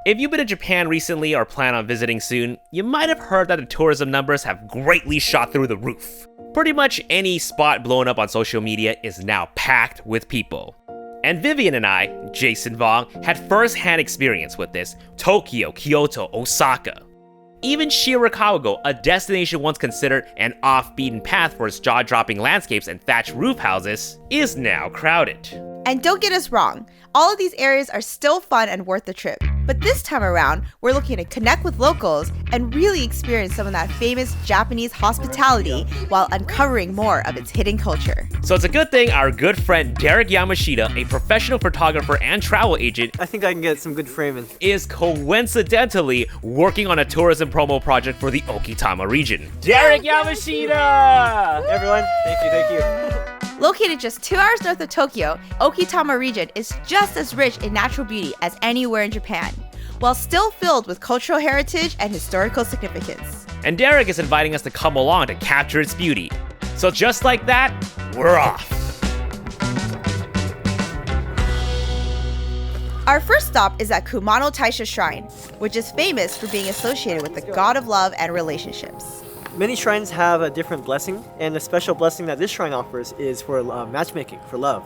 If you've been to Japan recently or plan on visiting soon, you might have heard that the tourism numbers have greatly shot through the roof. Pretty much any spot blown up on social media is now packed with people. And Vivienne and I, Jason Vong, had first-hand experience with this: Tokyo, Kyoto, Osaka. Even Shirakawa, a destination once considered an off-beaten path for its jaw-dropping landscapes and thatched roof houses, is now crowded. And don't get us wrong, all of these areas are still fun and worth the trip. But this time around, we're looking to connect with locals and really experience some of that famous Japanese hospitality while uncovering more of its hidden culture. So it's a good thing our good friend Derek Yamashita, a professional photographer and travel agent, I think I can get some good framing, is coincidentally working on a tourism promo project for the Okitama region. Derek Yamashita! Everyone, thank you. Located just 2 hours north of Tokyo, Okitama region is just as rich in natural beauty as anywhere in Japan, while still filled with cultural heritage and historical significance. And Derek is inviting us to come along to capture its beauty. So just like that, we're off. Our first stop is at Kumano Taisha Shrine, which is famous for being associated with the god of love and relationships. Many shrines have a different blessing, and the special blessing that this shrine offers is for matchmaking, for love.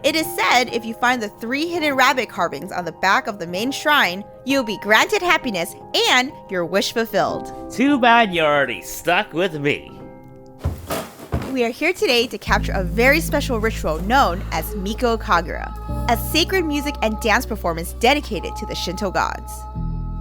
It is said if you find the 3 hidden rabbit carvings on the back of the main shrine, you'll be granted happiness and your wish fulfilled. Too bad you're already stuck with me. We are here today to capture a very special ritual known as Miko Kagura, a sacred music and dance performance dedicated to the Shinto gods.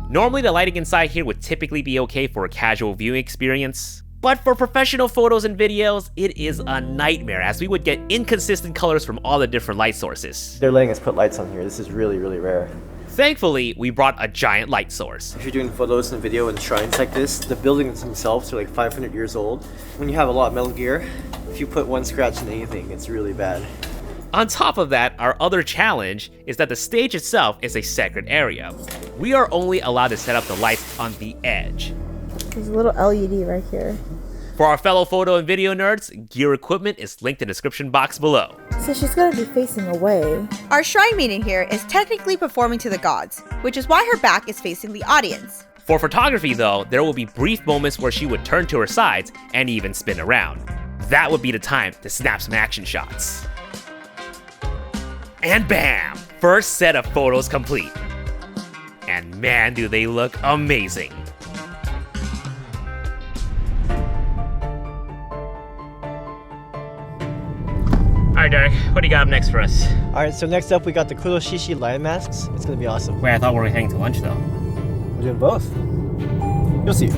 Normally the lighting inside here would typically be okay for a casual viewing experience, but for professional photos and videos, it is a nightmare as we would get inconsistent colors from all the different light sources. They're letting us put lights on here. This is really, really rare. Thankfully, we brought a giant light source. If you're doing photos and video in shrines like this, the buildings themselves are like 500 years old. When you have a lot of metal gear, if you put one scratch in anything, it's really bad. On top of that, our other challenge is that the stage itself is a sacred area. We are only allowed to set up the lights on the edge. There's a little LED right here. For our fellow photo and video nerds, gear equipment is linked in the description box below. So she's gonna be facing away. Our shrine maiden here is technically performing to the gods, which is why her back is facing the audience. For photography though, there will be brief moments where she would turn to her sides and even spin around. That would be the time to snap some action shots. And bam! First set of photos complete. And man, do they look amazing. Alright Derek, what do you got up next for us? Alright, so next up we got the Kuroshishi lion masks. It's gonna be awesome. Wait, I thought we were heading to lunch though. We're doing both. You'll see.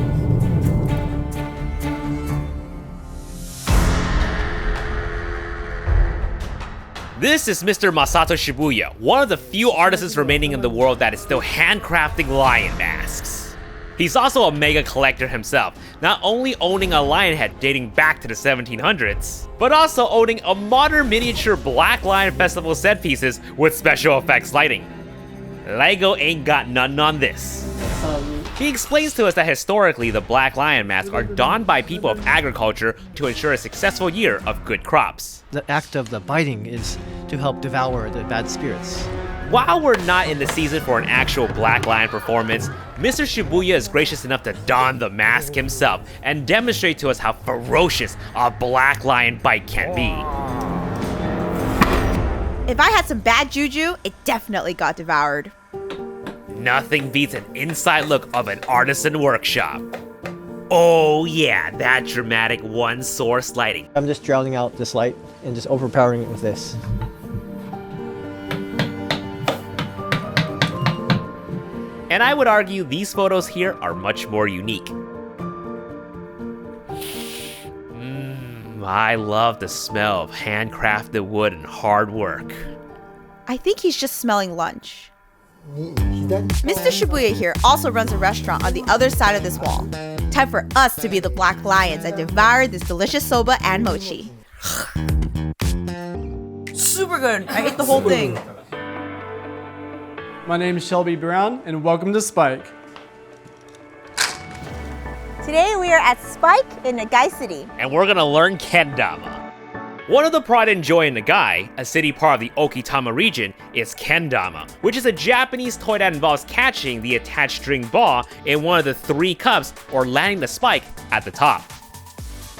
This is Mr. Masato Shibuya, one of the few artisans remaining in the world that is still handcrafting lion masks. He's also a mega collector himself, not only owning a lion head dating back to the 1700s, but also owning a modern miniature Black Lion Festival set pieces with special effects lighting. Lego ain't got none on this. He explains to us that historically the Black Lion masks are donned by people of agriculture to ensure a successful year of good crops. The act of the biting is to help devour the bad spirits. While we're not in the season for an actual Black Lion performance, Mr. Shibuya is gracious enough to don the mask himself and demonstrate to us how ferocious a Black Lion bite can be. If I had some bad juju, it definitely got devoured. Nothing beats an inside look of an artisan workshop. Oh yeah, that dramatic one-source lighting. I'm just drowning out this light and just overpowering it with this. And I would argue these photos here are much more unique. I love the smell of handcrafted wood and hard work. I think he's just smelling lunch. Mr. Shibuya here also runs a restaurant on the other side of this wall. Time for us to be the Black Lions and devour this delicious soba and mochi. Super good. I ate the whole thing. My name is Shelby Brown, and welcome to Spike. Today we are at Spike in Nagai City. And we're gonna learn kendama. One of the pride and joy in Nagai, a city part of the Okitama region, is kendama, which is a Japanese toy that involves catching the attached string ball in one of the 3 cups or landing the spike at the top.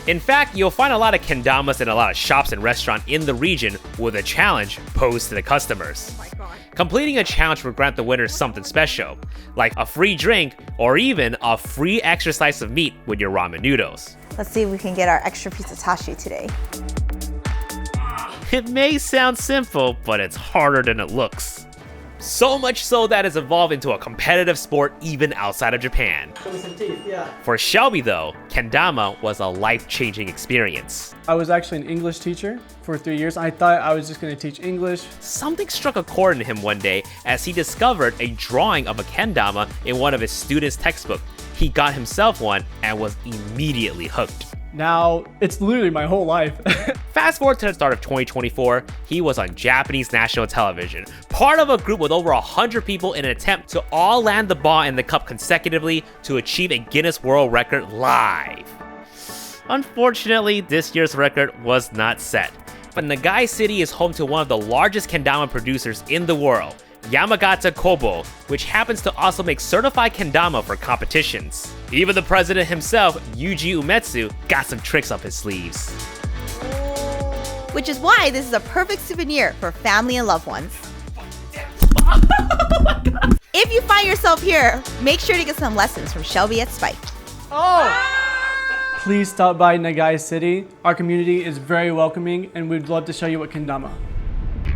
In fact, you'll find a lot of kendamas in a lot of shops and restaurants in the region with a challenge posed to the customers. Oh my God. Completing a challenge will grant the winner something special, like a free drink or even a free extra slice of meat with your ramen noodles. Let's see if we can get our extra piece of tashi today. It may sound simple, but it's harder than it looks. So much so that it's evolved into a competitive sport even outside of Japan. For Shelby though, kendama was a life-changing experience. I was actually an English teacher for 3 years. I thought I was just going to teach English. Something struck a chord in him one day as he discovered a drawing of a kendama in one of his students' textbook. He got himself one and was immediately hooked. Now, it's literally my whole life. Fast forward to the start of 2024, he was on Japanese national television, part of a group with over 100 people in an attempt to all land the ball in the cup consecutively to achieve a Guinness World Record live. Unfortunately, this year's record was not set, but Nagai City is home to one of the largest kendama producers in the world, Yamagata Kobo, which happens to also make certified kendama for competitions. Even the president himself, Yuji Umetsu, got some tricks up his sleeves. Which is why this is a perfect souvenir for family and loved ones. If you find yourself here, make sure to get some lessons from Shelby at Spike. Please stop by Nagai City. Our community is very welcoming and we'd love to show you what kendama.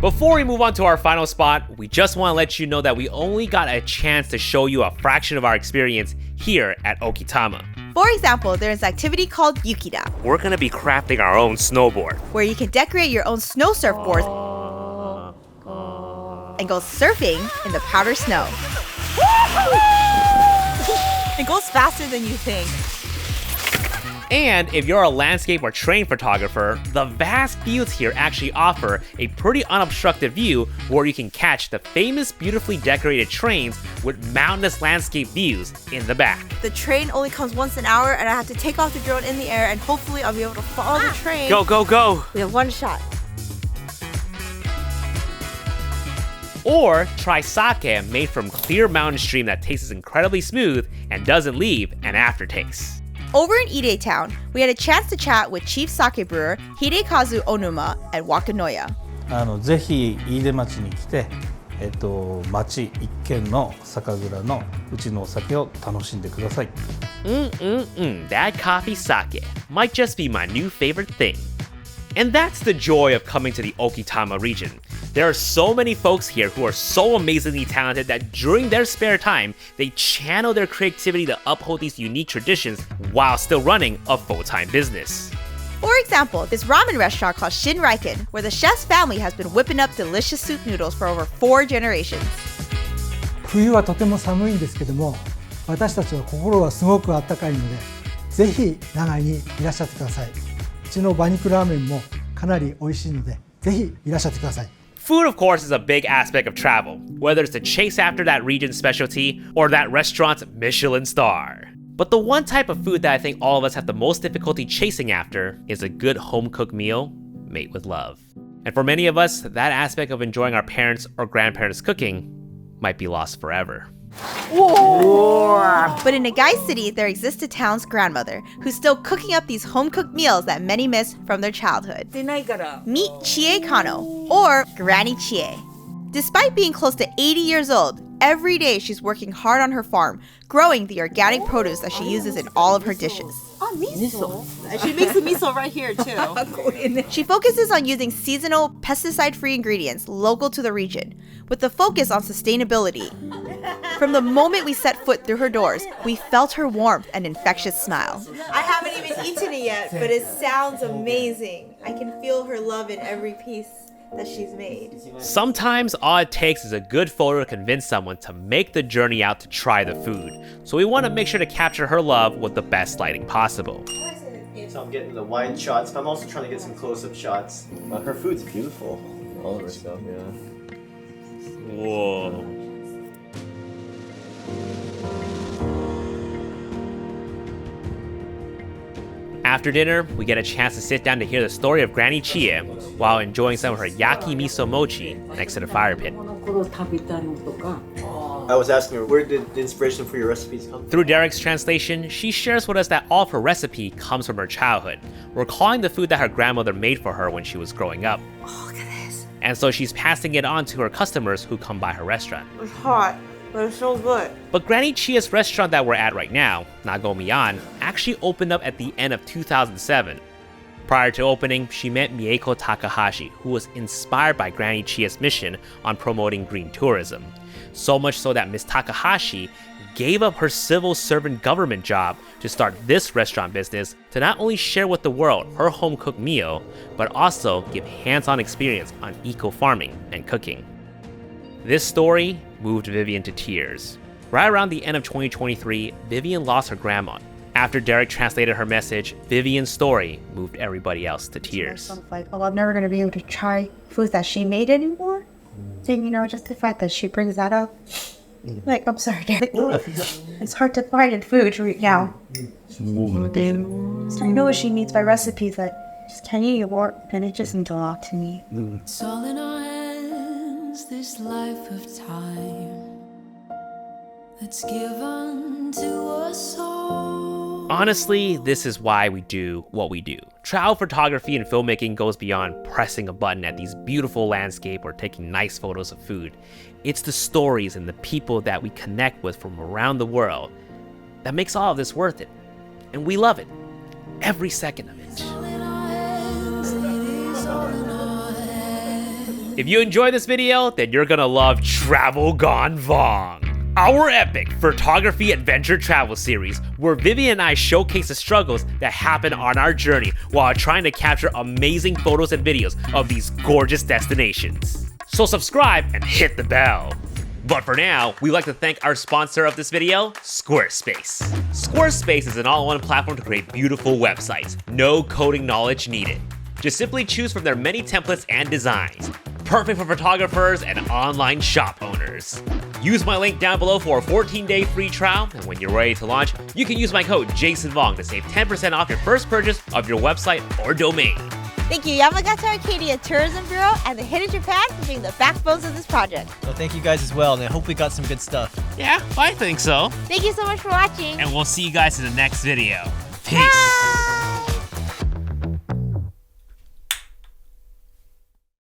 Before we move on to our final spot, we just want to let you know that we only got a chance to show you a fraction of our experience here at Okitama. For example, there's an activity called Yukida, We're gonna be crafting our own snowboard. where you can decorate your own snow surfboards and go surfing in the powder snow. It goes faster than you think. And if you're a landscape or train photographer, the vast fields here actually offer a pretty unobstructed view where you can catch the famous beautifully decorated trains with mountainous landscape views in the back. The train only comes once an hour and I have to take off the drone in the air and hopefully I'll be able to follow the train. Go, go, go! We have one shot. Or try sake made from clear mountain stream that tastes incredibly smooth and doesn't leave an aftertaste. Over in Ide Town, we had a chance to chat with Chief Sake Brewer Hidekazu Onuma at Wakanoi. ぜひ飯豊町に来て、町一軒の酒蔵のうちのお酒を楽しんでください。That coffee sake might just be my new favorite thing. And that's the joy of coming to the Okitama region. There are so many folks here who are so amazingly talented that during their spare time, they channel their creativity to uphold these unique traditions while still running a full-time business. For example, this ramen restaurant called Shinraiken, where the chef's family has been whipping up delicious soup noodles for over 4 generations. 冬はとても寒いんですけども、私たちは心はすごく温かいので、ぜひ長井にいらっしゃってください。うちの馬肉ラーメンもかなり美味しいので、ぜひいらっしゃってください。Food, of course, is a big aspect of travel, whether it's to chase after that region's specialty or that restaurant's Michelin star. But the one type of food that I think all of us have the most difficulty chasing after is a good home-cooked meal made with love. And for many of us, that aspect of enjoying our parents' or grandparents' cooking might be lost forever. But in Nagai City, there exists a town's grandmother who's still cooking up these home-cooked meals that many miss from their childhood. Meet Chie Kano, or Granny Chie. Despite being close to 80 years old, every day she's working hard on her farm, growing the organic produce that she uses in all of her dishes. Miso. She makes the miso right here too. She focuses on using seasonal, pesticide-free ingredients local to the region, with the focus on sustainability. From the moment we set foot through her doors, we felt her warmth and infectious smile. I haven't even eaten it yet, but it sounds amazing. I can feel her love in every piece that she's made. Sometimes all it takes is a good photo to convince someone to make the journey out to try the food. So we want to make sure to capture her love with the best lighting possible. So I'm getting the wide shots, but I'm also trying to get some close-up shots. Her food's beautiful. All of her stuff, yeah. Whoa. After dinner, we get a chance to sit down to hear the story of Granny Chie while enjoying some of her yaki miso mochi next to the fire pit. I was asking her, where did the inspiration for your recipes come from? Through Derek's translation, she shares with us that all of her recipe comes from her childhood, recalling the food that her grandmother made for her when she was growing up. Oh, look at this. And so she's passing it on to her customers who come by her restaurant. It's hot, but it's so good. But Granny Chie's restaurant that we're at right now, Nogami-an, actually opened up at the end of 2007. Prior to opening, she met Mieko Takahashi, who was inspired by Granny Chie's mission on promoting green tourism. So much so that Ms. Takahashi gave up her civil servant government job to start this restaurant business to not only share with the world her home-cooked meal, but also give hands-on experience on eco-farming and cooking. This story moved Vivienne to tears. Right around the end of 2023, Vivienne lost her grandma. After Derek translated her message, Vivienne's story moved everybody else to tears. Like, oh, I'm never going to be able to try foods that she made anymore. So, just the fact that she brings that up. Like, I'm sorry, Derek. It's hard to find in food right now. So I know what she means by recipes that just can't eat anymore, and it just means a lot to me. It's all in our hands, this life of time that's given to us all. Honestly, this is why we do what we do. Travel photography and filmmaking goes beyond pressing a button at these beautiful landscapes or taking nice photos of food. It's the stories and the people that we connect with from around the world that makes all of this worth it. And we love it. Every second of it. If you enjoyed this video, then you're gonna love Travel Gone Vong, our epic photography adventure travel series where Vivienne and I showcase the struggles that happen on our journey while trying to capture amazing photos and videos of these gorgeous destinations. So subscribe and hit the bell. But for now, we'd like to thank our sponsor of this video, Squarespace. Squarespace is an all-in-one platform to create beautiful websites. No coding knowledge needed. Just simply choose from their many templates and designs. Perfect for photographers and online shop owners. Use my link down below for a 14-day free trial, and when you're ready to launch, you can use my code JASONVONG to save 10% off your first purchase of your website or domain. Thank you Yamagata Arcadia Tourism Bureau and the Hidden Japan for being the backbones of this project. Well, thank you guys as well, and I hope we got some good stuff. Yeah, I think so. Thank you so much for watching. And we'll see you guys in the next video. Peace. Bye.